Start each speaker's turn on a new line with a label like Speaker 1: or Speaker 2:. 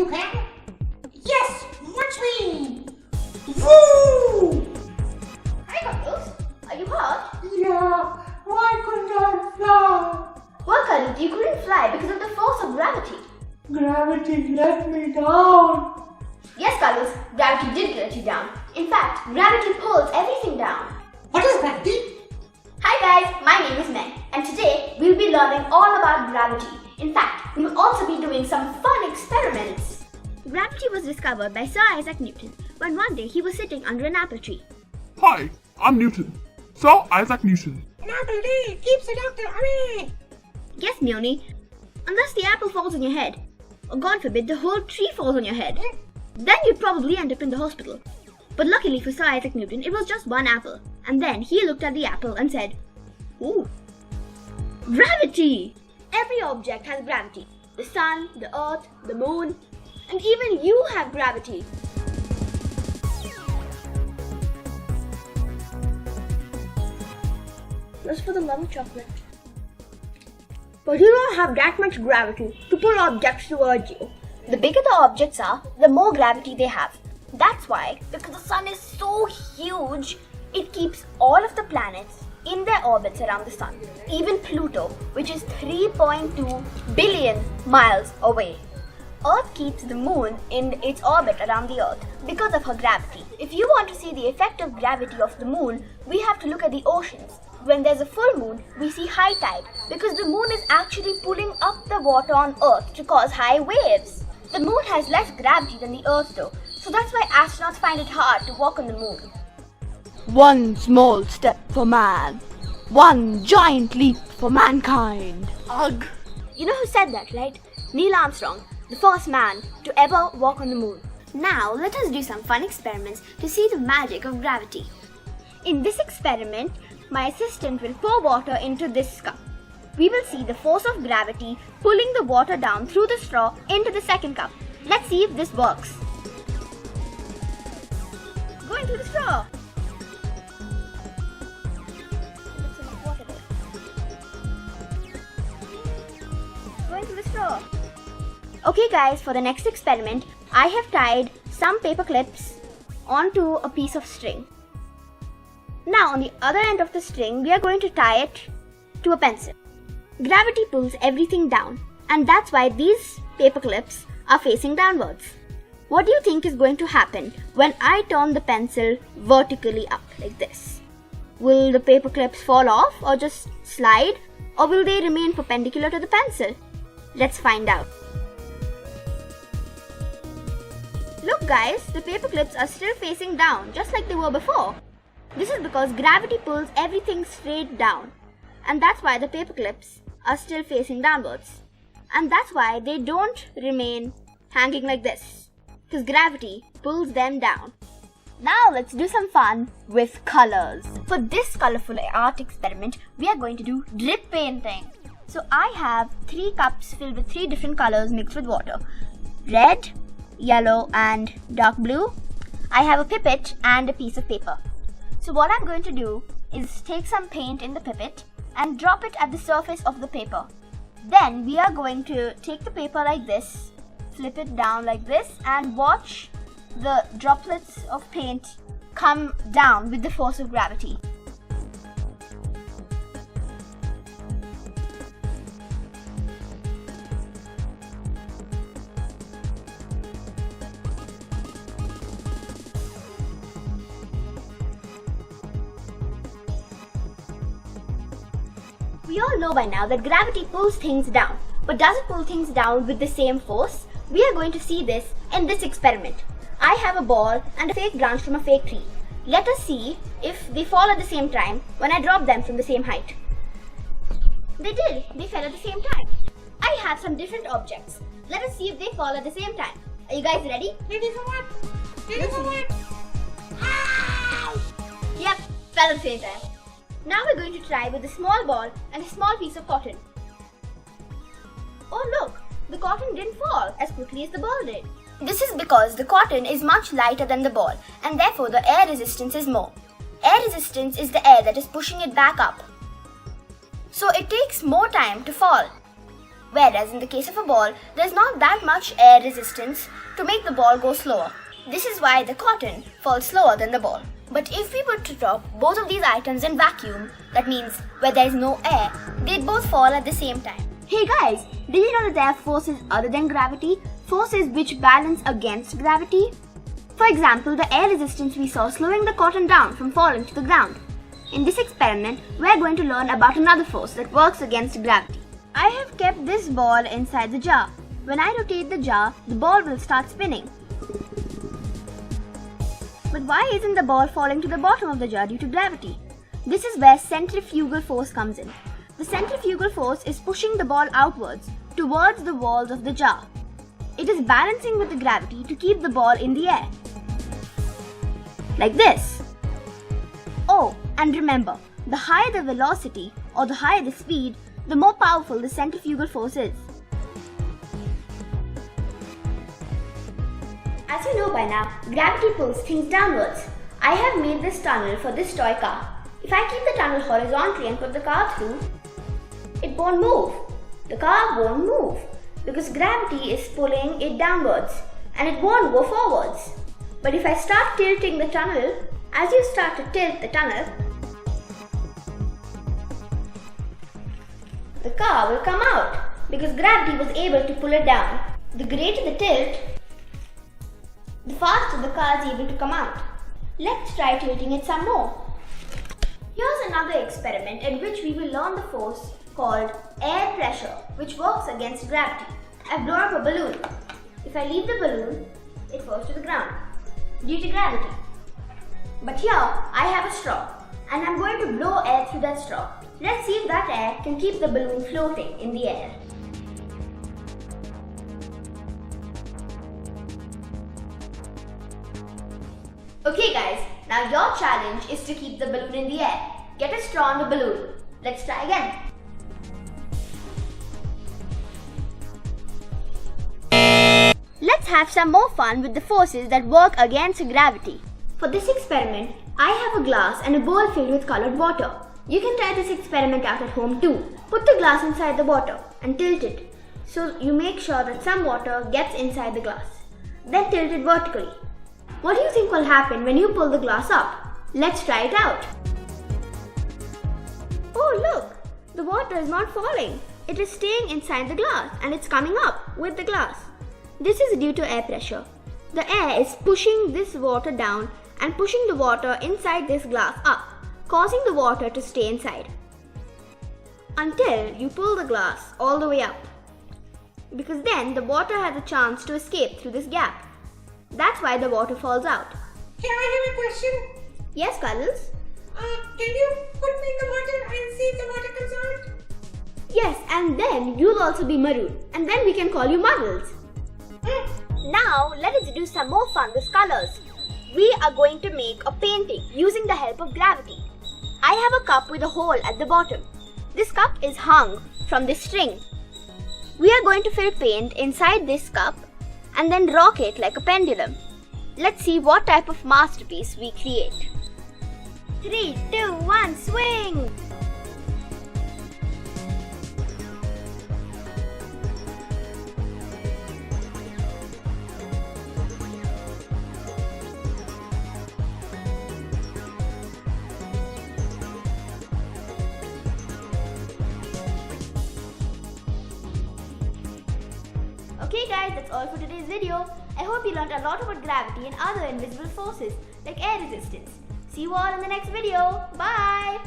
Speaker 1: you can? Yes, watch me! Woo!
Speaker 2: Hi, Carlos. Are you hurt?
Speaker 1: Yeah, why couldn't I fly?
Speaker 2: Well, Carlos, you couldn't fly because of the force of gravity.
Speaker 1: Gravity let me down.
Speaker 2: Yes, Carlos, gravity did let you down. In fact, gravity pulls everything down.
Speaker 1: What is gravity?
Speaker 2: Hi guys, my name is Meg, and today we'll be learning all about gravity. In fact, we'll also be doing some fun experiments. Gravity was discovered by Sir Isaac Newton when one day he was sitting under an apple tree.
Speaker 3: Hi, I'm Newton. Sir Isaac Newton.
Speaker 1: An apple tree keeps the doctor away.
Speaker 2: Yes, Meoni, unless the apple falls on your head, or God forbid the whole tree falls on your head, then you'd probably end up in the hospital. But luckily for Sir Isaac Newton, it was just one apple. And then he looked at the apple and said, "Ooh, gravity! Every object has gravity. The sun, the earth, the moon, and even you have gravity." Just for the love of chocolate. But you don't have that much gravity to pull objects towards you. The bigger the objects are, the more gravity they have. That's why, because the sun is so huge, it keeps all of the planets in their orbits around the sun. Even Pluto, which is 3.2 billion miles away. Earth keeps the moon in its orbit around the earth because of her gravity. If you want to see the effect of gravity of the moon, we have to look at the oceans. When there's a full moon, we see high tide because the moon is actually pulling up the water on earth to cause high waves. The moon has less gravity than the earth though, so that's why astronauts find it hard to walk on the moon.
Speaker 4: One small step for man, one giant leap for mankind. Ugh.
Speaker 2: You know who said that, right? Neil Armstrong, the first man to ever walk on the moon. Now let us do some fun experiments to see the magic of gravity. In this experiment, my assistant will pour water into this cup. We will see the force of gravity pulling the water down through the straw into the second cup. Let's see if this works. Go into the straw. Go into the straw. Okay guys, for the next experiment, I have tied some paper clips onto a piece of string. Now on the other end of the string, we are going to tie it to a pencil. Gravity pulls everything down, and that's why these paper clips are facing downwards. What do you think is going to happen when I turn the pencil vertically up like this? Will the paper clips fall off or just slide, or will they remain perpendicular to the pencil? Let's find out. Look guys, the paper clips are still facing down just like they were before. This is because gravity pulls everything straight down, and that's why the paper clips are still facing downwards. And that's why they don't remain hanging like this, because gravity pulls them down. Now let's do some fun with colors. For this colorful art experiment, we are going to do drip painting. So I have 3 cups filled with 3 different colors mixed with water. Red, yellow and dark blue. I have a pipette and a piece of paper. So what I'm going to do is take some paint in the pipette and drop it at the surface of the paper. Then we are going to take the paper like this, flip it down like this, and watch the droplets of paint come down with the force of gravity. We all know by now that gravity pulls things down, but does it pull things down with the same force? We are going to see this in this experiment. I have a ball and a fake branch from a fake tree. Let us see if they fall at the same time when I drop them from the same height. They did, they fell at the same time. I have some different objects. Let us see if they fall at the same time. Are you guys ready?
Speaker 1: Ready for what? Ready for what? Ow!
Speaker 2: Yep, fell at the same time. Now we're going to try with a small ball and a small piece of cotton. Oh look, the cotton didn't fall as quickly as the ball did. This is because the cotton is much lighter than the ball, and therefore the air resistance is more. Air resistance is the air that is pushing it back up. So it takes more time to fall. Whereas in the case of a ball, there's not that much air resistance to make the ball go slower. This is why the cotton falls slower than the ball. But if we were to drop both of these items in vacuum, that means where there is no air, they'd both fall at the same time. Hey guys, did you know that there are forces other than gravity? Forces which balance against gravity? For example, the air resistance we saw slowing the cotton down from falling to the ground. In this experiment, we are going to learn about another force that works against gravity. I have kept this ball inside the jar. When I rotate the jar, the ball will start spinning. But why isn't the ball falling to the bottom of the jar due to gravity? This is where centrifugal force comes in. The centrifugal force is pushing the ball outwards, towards the walls of the jar. It is balancing with the gravity to keep the ball in the air. Like this. Oh, and remember, the higher the velocity or the higher the speed, the more powerful the centrifugal force is. As you know by now, gravity pulls things downwards. I have made this tunnel for this toy car. If I keep the tunnel horizontally and put the car through, it won't move. The car won't move because gravity is pulling it downwards and it won't go forwards. But if I start tilting the tunnel, as you start to tilt the tunnel, the car will come out because gravity was able to pull it down. The greater the tilt, the faster the car is able to come out. Let's try tilting it some more. Here's another experiment in which we will learn the force called air pressure, which works against gravity. I've blown up a balloon. If I leave the balloon, it falls to the ground due to gravity. But here I have a straw and I'm going to blow air through that straw. Let's see if that air can keep the balloon floating in the air. Okay guys, now your challenge is to keep the balloon in the air. Get a straw on the balloon. Let's try again. Let's have some more fun with the forces that work against gravity. For this experiment, I have a glass and a bowl filled with colored water. You can try this experiment out at home too. Put the glass inside the water and tilt it so you make sure that some water gets inside the glass. Then tilt it vertically. What do you think will happen when you pull the glass up? Let's try it out. Oh look, the water is not falling. It is staying inside the glass and it's coming up with the glass. This is due to air pressure. The air is pushing this water down and pushing the water inside this glass up, causing the water to stay inside. Until you pull the glass all the way up. Because then the water has a chance to escape through this gap. That's why the water falls out.
Speaker 1: Can I have a question?
Speaker 2: Yes, Cuddles?
Speaker 1: Can you put me in the water and see if the water comes out?
Speaker 2: Yes, and then you'll also be maroon. And then we can call you Muddles. Now, let us do some more fun with colors. We are going to make a painting using the help of gravity. I have a cup with a hole at the bottom. This cup is hung from this string. We are going to fill paint inside this cup and then rock it like a pendulum. Let's see what type of masterpiece we create. 3, 2, 1, swing! Okay guys, that's all for today's video. I hope you learned a lot about gravity and other invisible forces like air resistance. See you all in the next video. Bye!